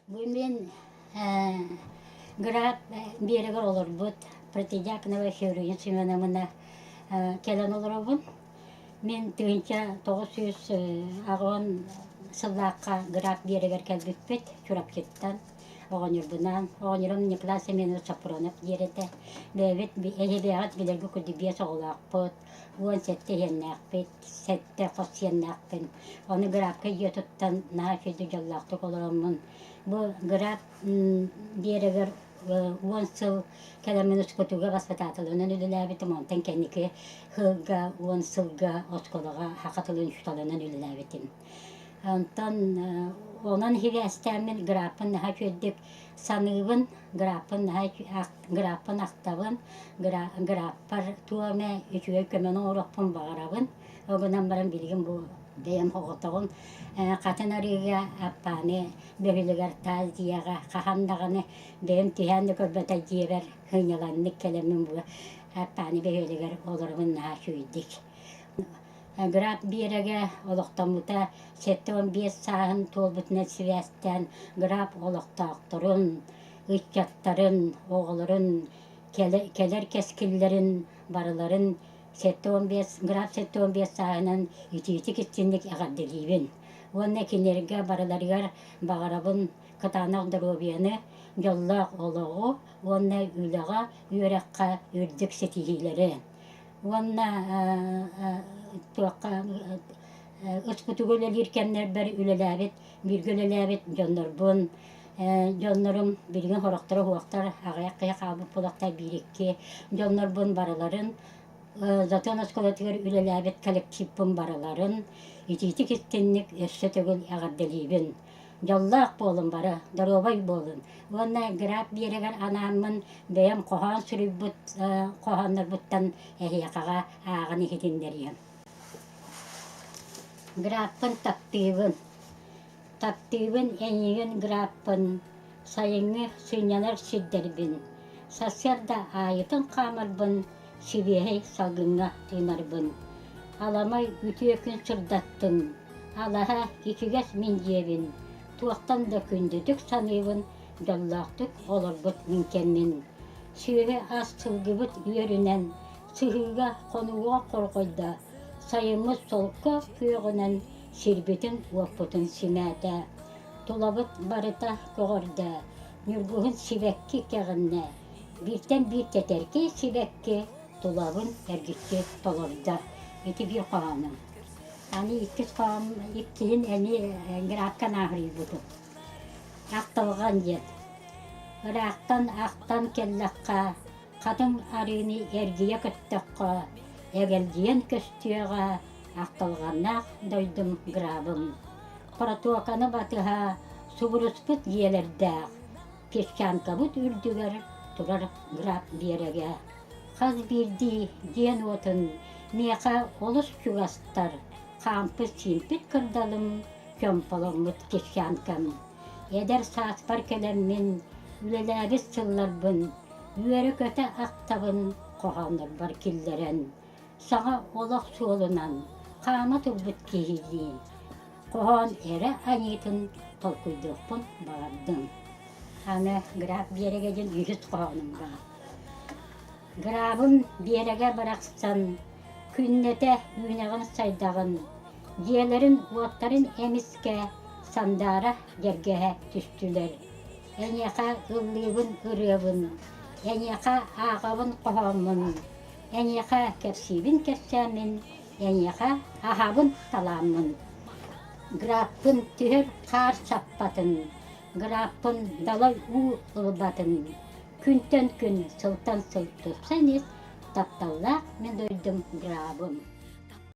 Bu men grab берегер olur bud протидякного хирургия сыменамына келен олорбун. Мен тыгынча 900 агон сыллакка граб берегер келбиппет чурап кеттен. Оғанырбынан, оғанырым Николай Семенов Сапронов дерете. Бәбет эхебеғат билерге күдібе соғылақпыт. Уон сетте хеннақпет, сетте қос хеннақпен. Оны грабқа етуттан наға көйді жаллақты қолырымын. Бұл граб берегер уон сыл кәлемін ұскотуға баспататылының үліләбетім. Онтан кәнеке хылға, уон сылға, осколыға хақатылын үшталының үліләбетім. Онтан онан хивестәмен грапын наха көддік санығын, грапын ақтабын, граппар туаме үчуе көмен орықпын бағарабын. Оғынан баран білген бұл бәйім оғытығын. Қатын арыға аппаны бөғілігер таз дияға қахандағаны бәйім түйәнді көрбәті дейбер хыйняланнық кәлемін бұл аппаны бөғілігер оларымын наха көйдік. Граб береге олықтамыта 7-15 сағын толбытына сивестен граб олықтақтырын, үтчаттарын, оғылырын, келер кескілерін, барыларын граб 7-15 сағынан үті-үті кестенлік ағаддылейбін. Оны кенерге барыларығар бағарабын кытанақ дұробияны жоллақ олығы, оны үліға үйрекқа үрдік сетігейлері. Оны ұспытығылы еркенлер бір үліләбет, бір үліләбет жонларбын. Жонларым бірген хорақтары хуақтар ағаяқ-қаяқ абып болақтай бірекке. Жонларбын барыларын, затон ұсколатығыр үліләбет коллективпын барыларын, ити-ити кестенлік өссі түгіл ағаддалейбін. Жоллақ болын бары, дұробай болын. Оны граб берегер анамын бәйім қоған сүріп бұт, қоғанлар бұттан әйеқаға ағын екетіндерген. Грабпын таптыбын әнеген грабпын, сайыңы сүйнялар сүддербін. Сасерда айытын қамырбын, сүбейі салғынға түйнарбын. Аламай үті өкін сұрдаттың, алаға екігес мен жебін. Туақтан да күндідік саныбын, жоллақтық оларбыт мүнкенмен. Сүйе аз сылғыбыт үйерінен, сығыға қонуға қорқойда. Сайымыз солқы күйіғінен, сербетін уаппытын сүмәді. Толабыт барыта көғырда, нүргіғін сибәкке кәғінне. Біртен бір тәтерке сибәкке, толабын әргітке толырда. Еті бір қағаным. Аны иккіз қағам, иккейін әне грабқан ағырый бұды. Ақталған дед. Ақтан келлаққа, қатын арыны әргия күттіққа, әгелдейін көстіяға, ақталғаннақ дойдым грабым. Паратуақаны батыға, сұбырыспыт елердәқ, пешканка бұт үрдігер, тұрар граб береге. Қаз бірді ден отын, меқа олыс күгастар, қампы симпет кырдалым, көмпалымыт пешканкам. Эдер саспар келеммен, үлеләбіз сылларбын, үйері көті ақтабын, қоғаныр бар келдерен. Саға олақ суолынан, қама тұлбыт кейдейін. Қоған әрі анетін толкуйдықпын бағардым. Аны граб берегеден үйіз қоғаным бар. Грабым береге барақсан, күннете үйнеғын сайдағын, диелерін уаттарын әміске, сандара жергеге түстілер. Әнеқа ұллығын ұрығын, әнеқа ағабын қоғамын, әнеқа кәпсибін кәпсәмін, әнеқа ағабын таламын. Граппын түхір қар саппатын, граппын далай у ұлбатын, күнтен күн сылтан сыл тұпсанес, тапталлақ мен дойдым грабым.